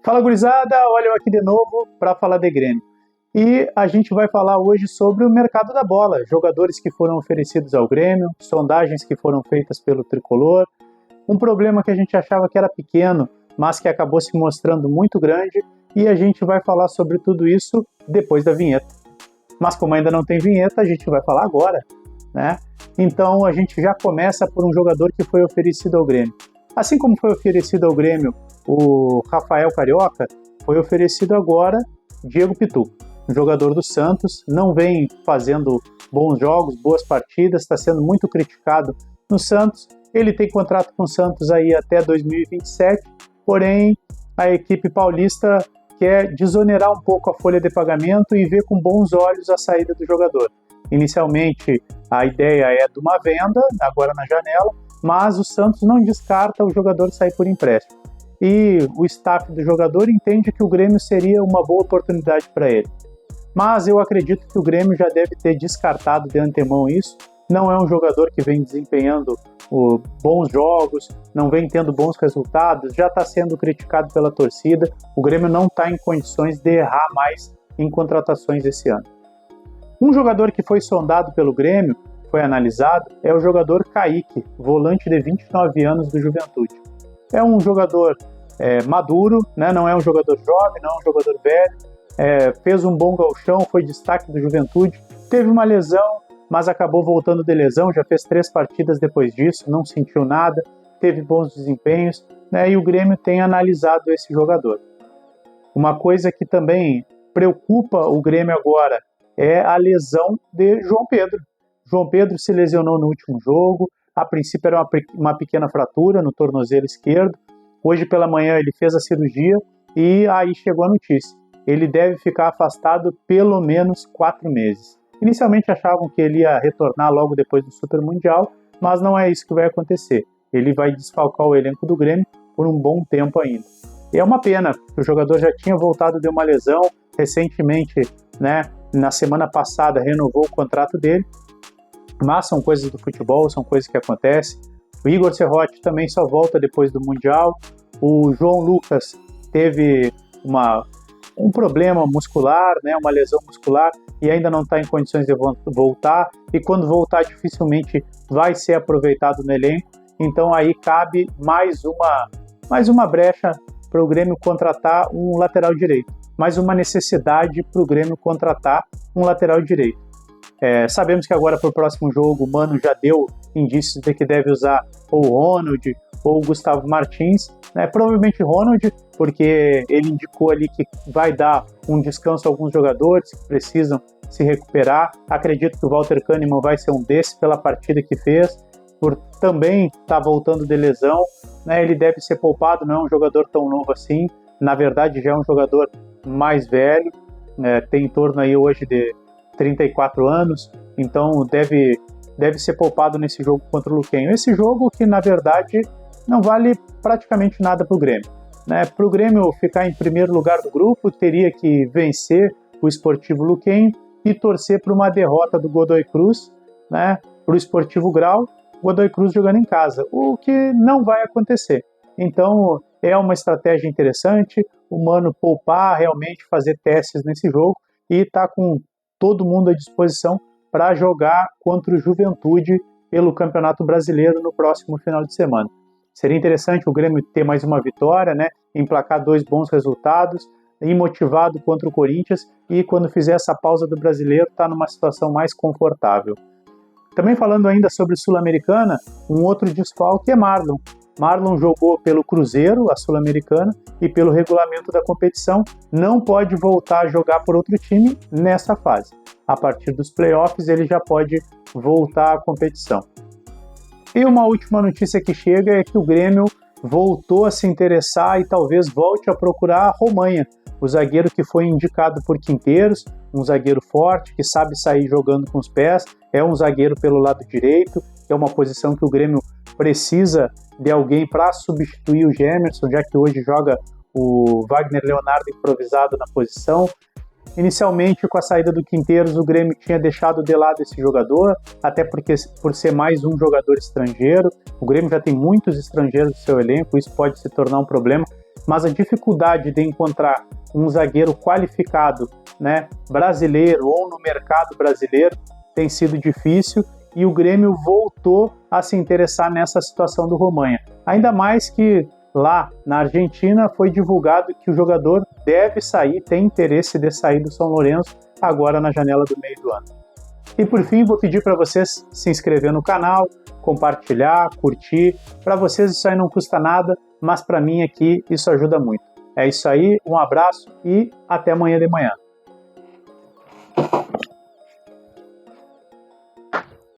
Fala, gurizada, olha eu aqui de novo para falar de Grêmio. E a gente vai falar hoje sobre o mercado da bola, jogadores que foram oferecidos ao Grêmio, sondagens que foram feitas pelo Tricolor, um problema que a gente achava que era pequeno, mas que acabou se mostrando muito grande, e a gente vai falar sobre tudo isso depois da vinheta. Mas como ainda não tem vinheta, a gente vai falar agora, né? Então a gente já começa por um jogador que foi oferecido ao Grêmio. Assim como foi oferecido ao Grêmio o Rafael Carioca, foi oferecido agora Diego Pituca, um jogador do Santos, não vem fazendo bons jogos, boas partidas, está sendo muito criticado no Santos. Ele tem contrato com o Santos aí até 2027, porém a equipe paulista quer desonerar um pouco a folha de pagamento e ver com bons olhos a saída do jogador. Inicialmente a ideia é de uma venda, agora na janela, mas o Santos não descarta o jogador sair por empréstimo. E o staff do jogador entende que o Grêmio seria uma boa oportunidade para ele. Mas eu acredito que o Grêmio já deve ter descartado de antemão isso. Não é um jogador que vem desempenhando bons jogos, não vem tendo bons resultados, já está sendo criticado pela torcida. O Grêmio não está em condições de errar mais em contratações esse ano. Um jogador que foi sondado pelo Grêmio, foi analisado, é o jogador Kaique, volante de 29 anos do Juventude. É um jogador maduro, né? Não é um jogador jovem, não é um jogador velho, fez um bom gauchão, foi destaque do Juventude, teve uma lesão, mas acabou voltando de lesão, já fez 3 partidas depois disso, não sentiu nada, teve bons desempenhos, né? E o Grêmio tem analisado esse jogador. Uma coisa que também preocupa o Grêmio agora é a lesão de João Pedro. João Pedro se lesionou no último jogo, a princípio era uma pequena fratura no tornozelo esquerdo, hoje pela manhã ele fez a cirurgia e aí chegou a notícia. Ele deve ficar afastado pelo menos 4 meses. Inicialmente achavam que ele ia retornar logo depois do Super Mundial, mas não é isso que vai acontecer. Ele vai desfalcar o elenco do Grêmio por um bom tempo ainda. E é uma pena, porque o jogador já tinha voltado de uma lesão, recentemente, né, na semana passada renovou o contrato dele, mas são coisas do futebol, são coisas que acontecem. O Igor Serrote também só volta depois do Mundial. O João Lucas teve um problema muscular, né, uma lesão muscular, e ainda não está em condições de voltar, e quando voltar dificilmente vai ser aproveitado no elenco. Então aí cabe mais uma brecha para o Grêmio contratar um lateral direito, mais uma necessidade para o Grêmio contratar um lateral direito. Sabemos que agora para o próximo jogo o Mano já deu indícios de que deve usar ou o Ronald ou o Gustavo Martins, né? Provavelmente Ronald, porque ele indicou ali que vai dar um descanso a alguns jogadores que precisam se recuperar. Acredito que o Walter Kahneman vai ser um desses pela partida que fez, por também estar voltando de lesão, né? Ele deve ser poupado, não é um jogador tão novo assim, na verdade já é um jogador mais velho, tem em torno aí hoje de 34 anos, então deve ser poupado nesse jogo contra o Luquenho. Esse jogo que, na verdade, não vale praticamente nada para o Grêmio, né? Para o Grêmio ficar em primeiro lugar do grupo, teria que vencer o Sportivo Luquenho e torcer para uma derrota do Godoy Cruz, né, para o Sportivo Grau, Godoy Cruz jogando em casa, o que não vai acontecer. Então, é uma estratégia interessante, o Mano poupar, realmente fazer testes nesse jogo e tá com todo mundo à disposição para jogar contra o Juventude pelo Campeonato Brasileiro no próximo final de semana. Seria interessante o Grêmio ter mais uma vitória, né, emplacar 2 bons resultados, ir motivado contra o Corinthians e quando fizer essa pausa do Brasileiro estar numa situação mais confortável. Também falando ainda sobre Sul-Americana, um outro desfalque é Marlon. Marlon jogou pelo Cruzeiro, a Sul-Americana, e pelo regulamento da competição não pode voltar a jogar por outro time nessa fase. A partir dos playoffs ele já pode voltar à competição. E uma última notícia que chega é que o Grêmio voltou a se interessar e talvez volte a procurar a Romainha, o zagueiro que foi indicado por Quinteiros, um zagueiro forte, que sabe sair jogando com os pés, é um zagueiro pelo lado direito, é uma posição que o Grêmio precisa de alguém para substituir o Gemerson, já que hoje joga o Wagner Leonardo improvisado na posição. Inicialmente, com a saída do Quinteiros, o Grêmio tinha deixado de lado esse jogador, até porque por ser mais um jogador estrangeiro, o Grêmio já tem muitos estrangeiros no seu elenco, isso pode se tornar um problema. mas a dificuldade de encontrar um zagueiro qualificado, né, brasileiro ou no mercado brasileiro tem sido difícil, e o Grêmio voltou a se interessar nessa situação do Romagnoli. Ainda mais que lá na Argentina foi divulgado que o jogador deve sair, tem interesse de sair do São Lourenço agora na janela do meio do ano. E por fim, vou pedir para vocês se inscrever no canal, compartilhar, curtir. Para vocês isso aí não custa nada, mas para mim aqui isso ajuda muito. É isso aí, um abraço e até amanhã de manhã.